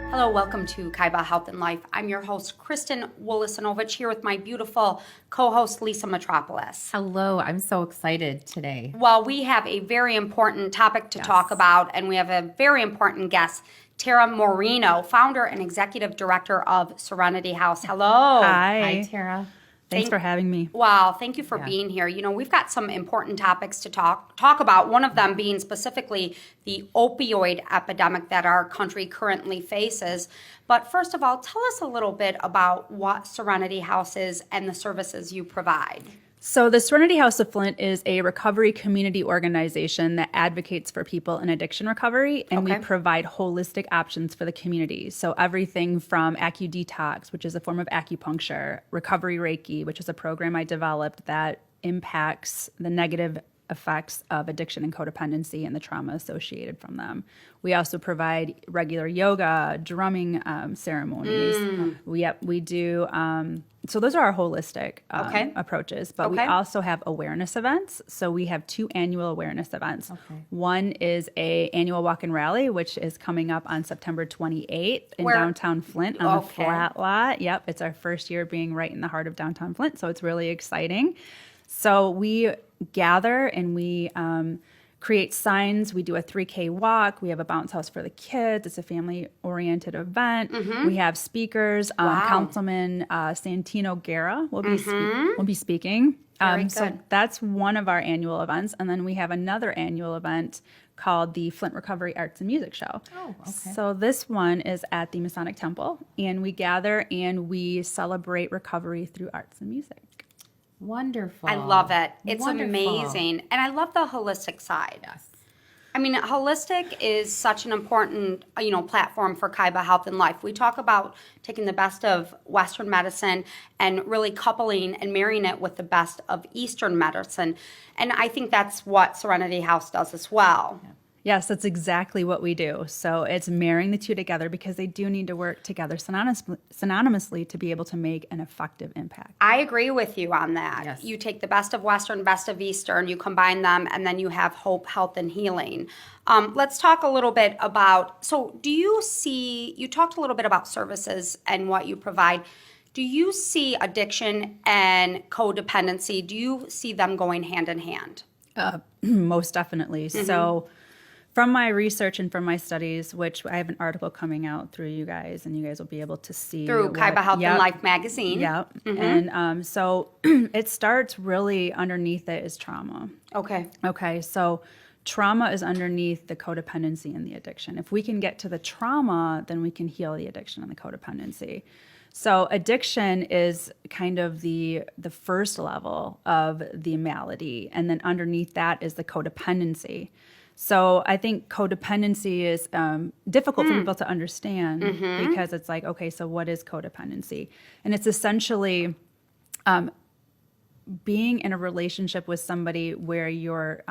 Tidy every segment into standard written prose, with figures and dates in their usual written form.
Hello, welcome to Kyyba Health and Life. I'm your host, Kristen Wolosinovich, here with my beautiful co-host, Lisa Metropolis. Hello, I'm so excited today. Well, we have a very important topic to talk about, and we have a very important guest, Tara Moreno, founder and executive director of Serenity House. Hello. Hi, Tara. Thanks for having me. Wow, thank you for being here. You know, we've got some important topics to talk about, one of them being specifically the opioid epidemic that our country currently faces. But first of all, tell us a little bit about what Serenity House is and the services you provide. So the Serenity House of Flint is a recovery community organization that advocates for people in addiction recovery, and we provide holistic options for the community. So everything from AcuDetox, which is a form of acupuncture, Recovery Reiki, which is a program I developed that impacts the negative effects of addiction and codependency and the trauma associated from them. We also provide regular yoga, drumming ceremonies. We do. So those are our holistic approaches. But we also have awareness events. So we have 2 annual awareness events. One is a annual walk and rally, which is coming up on September 28th in downtown Flint on the flat lot. Yep, it's our first year being right in the heart of downtown Flint, so it's really exciting. So we gather and we create signs. We do a 3K walk. We have a bounce house for the kids. It's a family-oriented event. We have speakers. Councilman Santino Guerra will be speaking. So that's one of our annual events. And then we have another annual event called the Flint Recovery Arts and Music Show. Oh, okay. So this one is at the Masonic Temple, and we gather and we celebrate recovery through arts and music. Wonderful. I love it. It's Wonderful. Amazing. And I love the holistic side. Yes. I mean, holistic is such an important, platform for Kyyba Health and Life. We talk about taking the best of Western medicine and really coupling and marrying it with the best of Eastern medicine. And I think that's what Serenity House does as well. Yeah. Yes, that's exactly what we do. So it's marrying the two together because they do need to work together synonymously to be able to make an effective impact. I agree with you on that. Yes. You take the best of Western, best of Eastern, you combine them, and then you have hope, health, and healing. Let's talk a little bit about, you talked a little bit about services and what you provide. Do you see addiction and codependency, do you see them going hand in hand? Most definitely. So from my research and from my studies, which I have an article coming out through you guys, and you guys will be able to see. Through Kyyba Health and Life magazine. Yep. And so it starts really underneath it is trauma. Okay, so trauma is underneath the codependency and the addiction. If we can get to the trauma, then we can heal the addiction and the codependency. So addiction is kind of the first level of the malady, and then underneath that is the codependency. So I think codependency is difficult for people to understand because it's like, okay, so what is codependency? And it's essentially being in a relationship with somebody where you're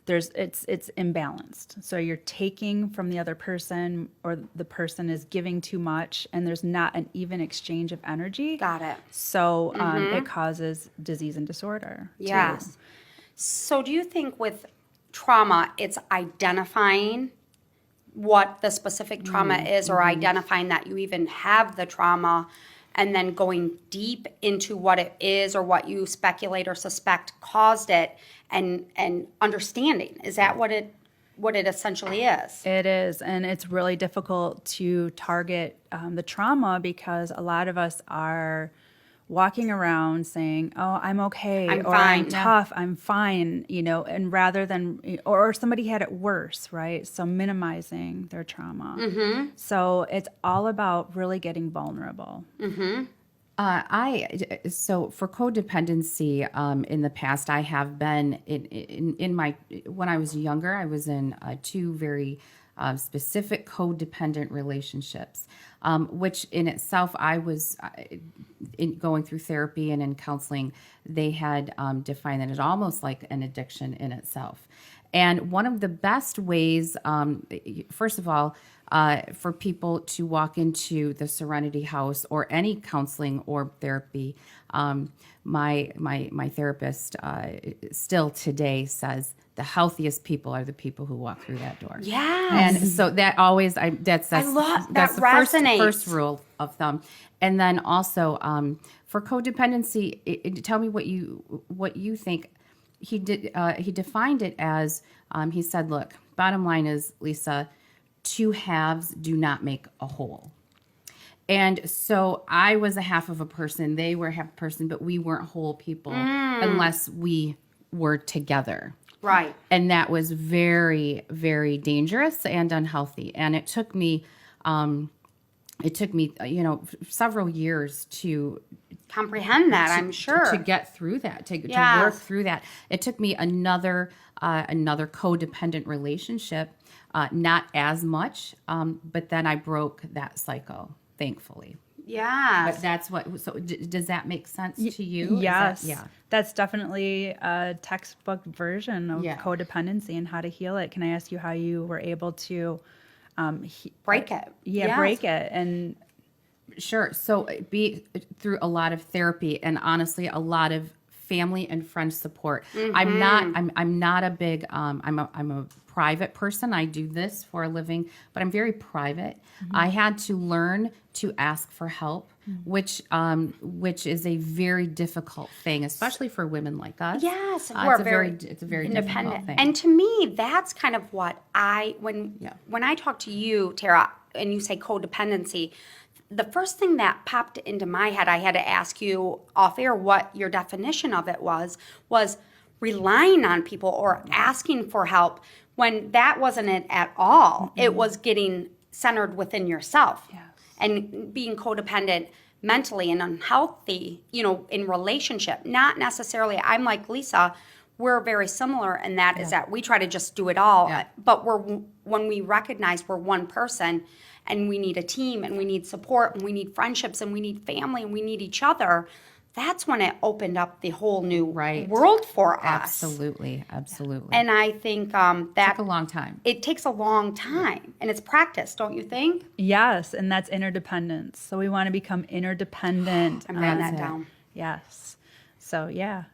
it's imbalanced. So you're taking from the other person, or the person is giving too much, and there's not an even exchange of energy. Got it. So it causes disease and disorder. Yes. Too. So do you think with trauma, it's identifying what the specific trauma is, or identifying that you even have the trauma, and then going deep into what it is or what you speculate or suspect caused it, and understanding? Is that what it essentially is? It is, and it's really difficult to target the trauma because a lot of us are walking around saying, "Oh, I'm okay," I'm or fine. "I'm tough, I'm fine," and rather than, or somebody had it worse, right? So minimizing their trauma. So it's all about really getting vulnerable. So for codependency, in the past, I have been when I was younger, I was in 2 very specific codependent relationships, which in itself, I was going through therapy and in counseling, they had defined that as almost like an addiction in itself. And one of the best ways, first of all, for people to walk into the Serenity House or any counseling or therapy, my therapist still today says the healthiest people are the people who walk through that door. Yes. And so that always, that's I love that's that the resonates. first rule of thumb. And then also for codependency, tell me what you think. He defined it as he said, look, bottom line is, Lisa, two halves do not make a whole. And so I was a half of a person, they were a half a person, but we weren't whole people unless we were together. Right. And that was very, very dangerous and unhealthy. And it took me, several years to Comprehend that, I'm sure. to get through that, to Yes. work through that. It took me another codependent relationship, not as much, but then I broke that cycle, thankfully. Yes. But that's what. So does that make sense to you? Is Yes. that- yeah. That's definitely a textbook version of Yeah. codependency and how to heal it. Can I ask you how you were able to break it. Yes. break it? And Sure. So be through a lot of therapy and honestly a lot of family and friend support. I'm not a big I'm a private person. I do this for a living, but I'm very private. I had to learn to ask for help, which is a very difficult thing, especially for women like us. Yes, it's we're a very difficult independent. thing. And to me, that's kind of what when I talk to you, Tara, and you say codependency, the first thing that popped into my head, I had to ask you off air what your definition of it was relying on people or asking for help when that wasn't it at all. It was getting centered within yourself and being codependent mentally and unhealthy, in relationship. Not necessarily, I'm like Lisa, we're very similar in that is that we try to just do it all. Yeah. But when we recognize we're one person and we need a team and we need support and we need friendships and we need family and we need each other, that's when it opened up the whole new world for us. Absolutely. And I think that took a long time. It takes a long time and it's practice, don't you think? yes, and that's interdependence. So we want to become interdependent. I'm writing that down. Yes. So yeah.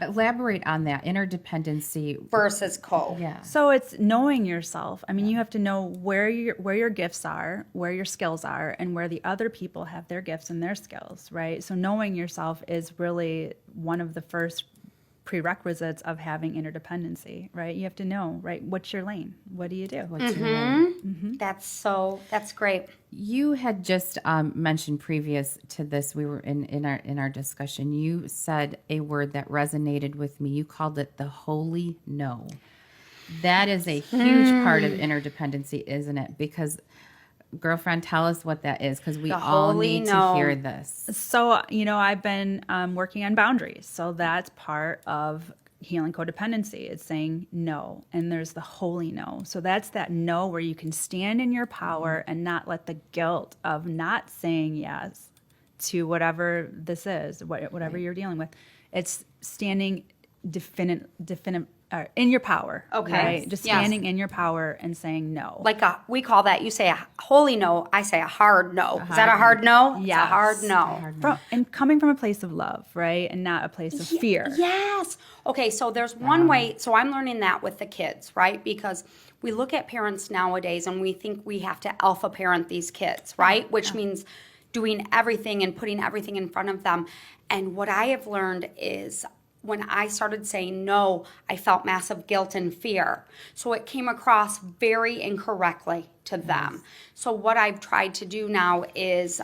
Elaborate on that interdependency. Versus co. Yeah. So it's knowing yourself. I mean, you have to know where your gifts are, where your skills are, and where the other people have their gifts and their skills, right? So knowing yourself is really one of the first prerequisites of having interdependency, right? You have to know, right? What's your lane? What do you do? What's your name? That's great. You had just mentioned previous to this, we were in our discussion, you said a word that resonated with me. You called it the holy no. That is a huge part of interdependency, isn't it? Because girlfriend, tell us what that is, because we The all holy need no. to hear this. So, I've been working on boundaries. So that's part of healing codependency. It's saying no. And there's the holy no. So that's that no where you can stand in your power and not let the guilt of not saying yes to whatever this is, whatever you're dealing with. It's standing in your power. Okay. Right? Just Yes. standing in your power and saying no. We call that, you say a holy no, I say a hard no. Is that a hard no? It's a Yes. hard no. And coming from a place of love, right? And not a place of fear. Yes. Okay, so there's one way. So I'm learning that with the kids, right? Because we look at parents nowadays and we think we have to alpha parent these kids, right? Which means doing everything and putting everything in front of them. And what I have learned is when I started saying no, I felt massive guilt and fear. So it came across very incorrectly to them. So what I've tried to do now is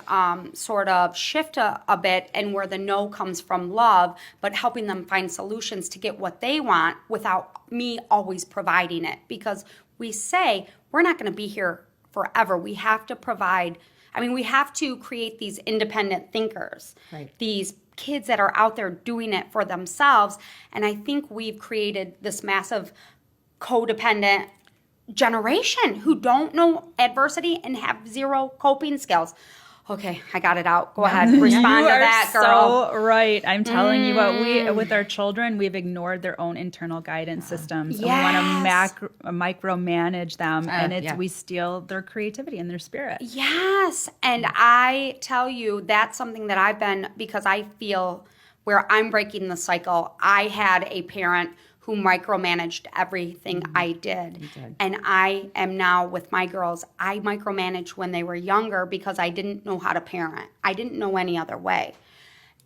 sort of shift a bit, and where the no comes from love, but helping them find solutions to get what they want without me always providing it. Because we say we're not going to be here forever. We have to provide. We have to create these independent thinkers, these kids that are out there doing it for themselves. And I think we've created this massive codependent generation who don't know adversity and have zero coping skills. Okay, I got it out. Go ahead, respond to that, girl. So right. I'm telling you what, with our children, we've ignored their own internal guidance systems. And we want to micromanage them, and we steal their creativity and their spirit. Yes, and I tell you, that's something that I've been, because I feel where I'm breaking the cycle. I had a parent who who micromanaged everything I did. did. And I am now with my girls, I micromanaged when they were younger because I didn't know how to parent. I didn't know any other way.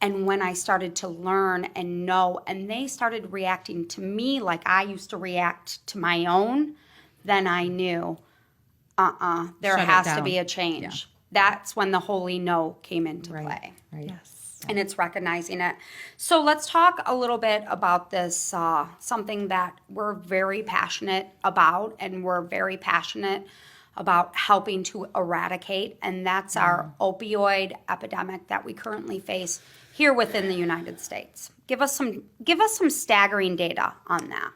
And when I started to learn and know, and they started reacting to me like I used to react to my own, then I knew, there Shut it has to down. be a change. Yeah. That's when the holy no came into play. Right. Yes. And it's recognizing it. So let's talk a little bit about this, something that we're very passionate about, and we're very passionate about helping to eradicate, and that's our opioid epidemic that we currently face here within the United States. Give us some staggering data on that.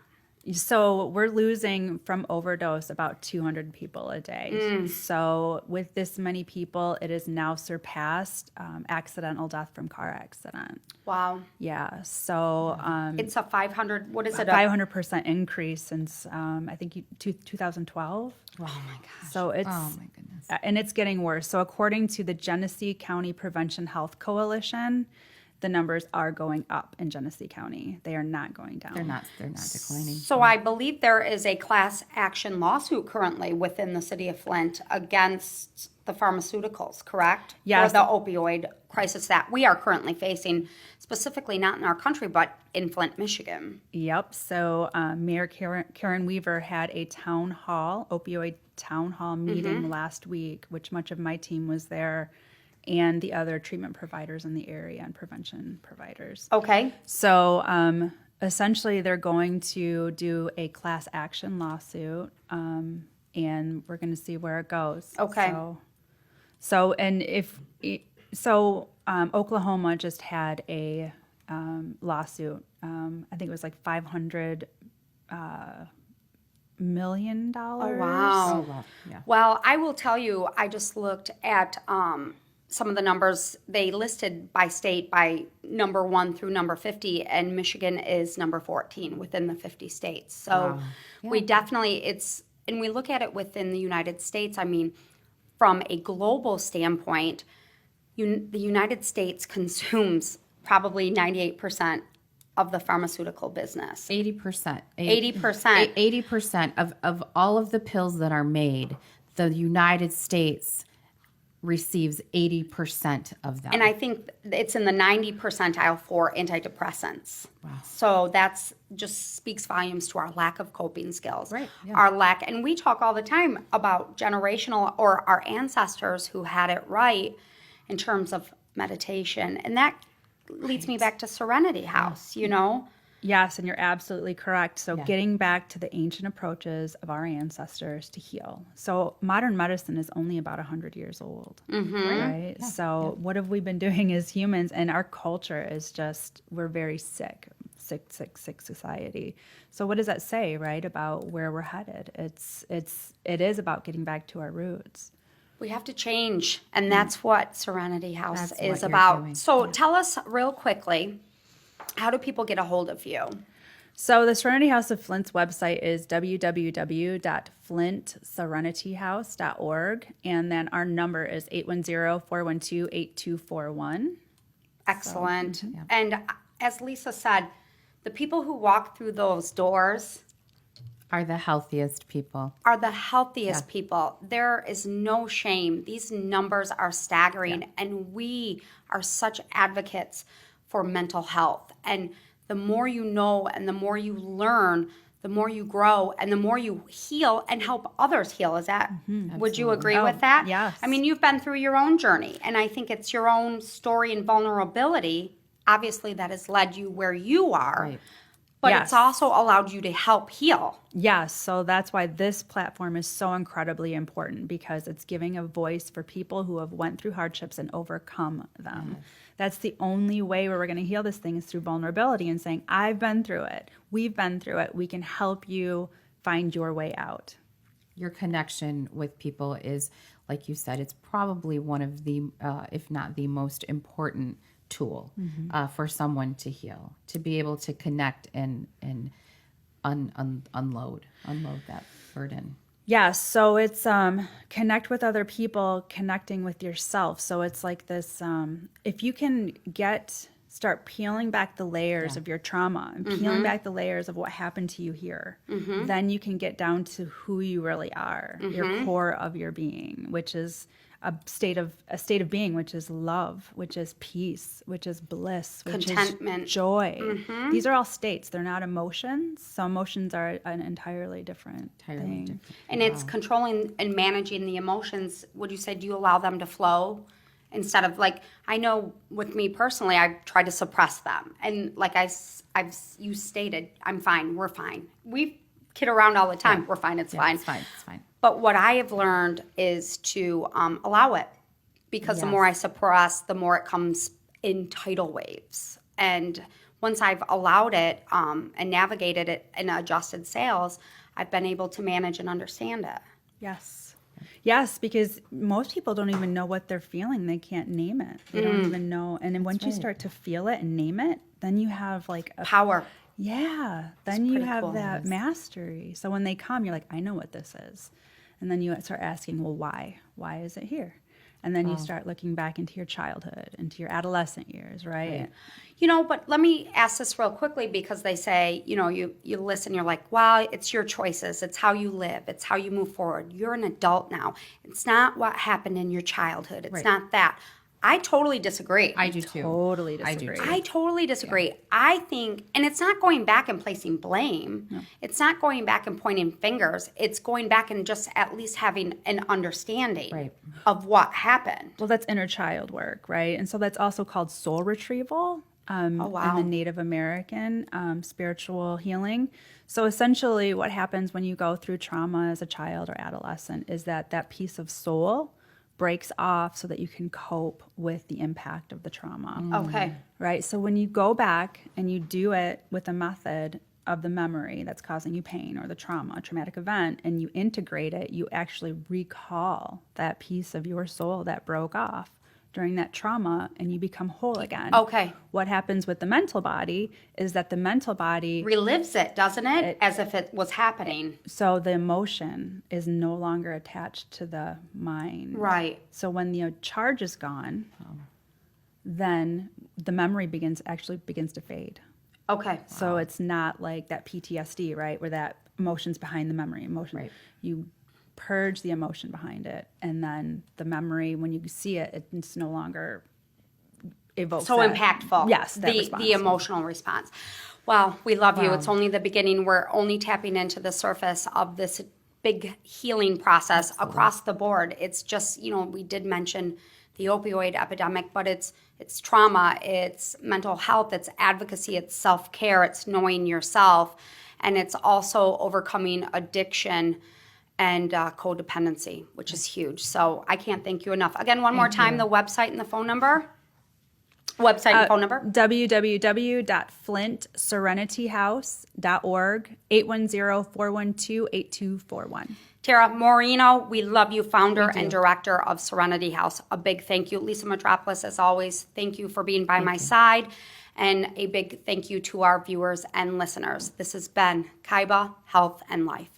So we're losing from overdose about 200 people a day. So with this many people, it has now surpassed accidental death from car accident. Wow. Yeah. So It's a 500, what is it? 500% increase since I think 2012. Oh my gosh. So it's Oh my goodness. and it's getting worse. So according to the Genesee County Prevention Health Coalition, the numbers are going up in Genesee County. They are not going down. They're not declining. So I believe there is a class action lawsuit currently within the city of Flint against the pharmaceuticals, correct? Yes. Or the opioid crisis that we are currently facing, specifically not in our country, but in Flint, Michigan. Yep. So Mayor Karen Weaver had a opioid town hall meeting last week, which much of my team was there, and the other treatment providers in the area and prevention providers. Okay. So essentially, they're going to do a class action lawsuit, and we're going to see where it goes. Okay. Oklahoma just had a lawsuit. I think it was like $500 million. Oh, wow. Oh, wow. Yeah. Well, I will tell you, I just looked at some of the numbers they listed by state by number 1 through number 50, and Michigan is number 14 within the 50 states. So we definitely, and we look at it within the United States. I mean, from a global standpoint, the United States consumes probably 98% of the pharmaceutical business. 80%. 80%. 80% of all of the pills that are made, the United States receives 80% of them. And I think it's in the 90 percentile for antidepressants. Wow. So that's just speaks volumes to our lack of coping skills. Right, yeah. Our lack, and we talk all the time about generational or our ancestors who had it right in terms of meditation. And that leads me back to Serenity House, you know? Yes, and you're absolutely correct. So Yeah. getting back to the ancient approaches of our ancestors to heal. So modern medicine is only about 100 years old, right? So what have we been doing as humans? And our culture is just, we're very sick society. So what does that say, right, about where we're headed? It is about getting back to our roots. We have to change, and that's what Serenity House That's is what you're about. doing. So tell us real quickly, how do people get a hold of you? So the Serenity House of Flint's website is www.flintserenityhouse.org. And then our number is 810-412-8241. Excellent. And as Lisa said, the people who walk through those doors Are the healthiest people. are the healthiest people. There is no shame. These numbers are staggering, and we are such advocates for mental health. And the more you know and the more you learn, the more you grow and the more you heal and help others heal. Is that, would you agree with that? yes. I mean, you've been through your own journey, and I think it's your own story and vulnerability, obviously, that has led you where you are. Right. But Yes. it's also allowed you to help heal. Yes, so that's why this platform is so incredibly important, because it's giving a voice for people who have went through hardships and overcome them. That's the only way where we're going to heal this thing is through vulnerability and saying, I've been through it. We've been through it. We can help you find your way out. Your connection with people is, like you said, it's probably one of the, if not the most important tool for someone to heal, to be able to connect and unload that burden. Yes, so it's connect with other people, connecting with yourself. So it's like this, if you can get start peeling back the layers of your trauma and peeling back the layers of what happened to you here, then you can get down to who you really are, your core of your being, which is a state of being, which is love, which is peace, which is bliss, which Contentment. is joy. These are all states. They're not emotions. So emotions are an entirely different thing. And it's controlling and managing the emotions. Would you say, do you allow them to flow instead of like, I know with me personally, I've tried to suppress them. And like you stated, I'm fine, we're fine. We kid around all the time. We're fine, it's fine. It's fine. It's fine. But what I have learned is to allow it, because the more I suppress, the more it comes in tidal waves. And once I've allowed it and navigated it and adjusted sales, I've been able to manage and understand it. Yes. Yes, because most people don't even know what they're feeling. They can't name it. They don't even know. And then once you start to feel it and name it, then you have like a Power. Yeah. Then you have cool. that mastery. So when they come, you're like, I know what this is. And then you start asking, well, why? Why is it here? And then you start looking back into your childhood, into your adolescent years, right? You know, but let me ask this real quickly, because they say, you know, you listen, you're like, well, it's your choices. It's how you live. It's how you move forward. You're an adult now. It's not what happened in your childhood. It's not that. I totally disagree. I do too. Totally I do disagree. too. I totally disagree. I think, and it's not going back and placing blame. No. It's not going back and pointing fingers. It's going back and just at least having an understanding of what happened. Well, that's inner child work, right? And so that's also called soul retrieval in the Native American spiritual healing. So essentially what happens when you go through trauma as a child or adolescent is that piece of soul breaks off so that you can cope with the impact of the trauma. Okay. Right? So when you go back and you do it with a method of the memory that's causing you pain or the trauma, a traumatic event, and you integrate it, you actually recall that piece of your soul that broke off during that trauma and you become whole again. Okay. What happens with the mental body is that the mental body Relives it, doesn't it? As if it was happening. so the emotion is no longer attached to the mind. Right. So when the charge is gone, then the memory begins to fade. Okay. So it's not like that PTSD, right? Where that emotion's behind the memory. You purge the emotion behind it, and then the memory, when you see it, it's no longer evokes So that. impactful. Yes, that the response. emotional response. Well, we love you. It's only the beginning. We're only tapping into the surface of this big healing process across the board. It's just, you know, we did mention the opioid epidemic, but it's trauma, it's mental health, it's advocacy, it's self-care, it's knowing yourself, and it's also overcoming addiction and codependency, which is huge. So I can't thank you enough. Again, one more time, the website and the phone number. Website and phone number. www.flintserenityhouse.org, 810-412-8241. Tara Moreno, we love you, founder and director of Serenity House. A big thank you. Lisa Metropolis, as always, thank you for being by my side. And a big thank you to our viewers and listeners. This has been Kyyba Health and Life.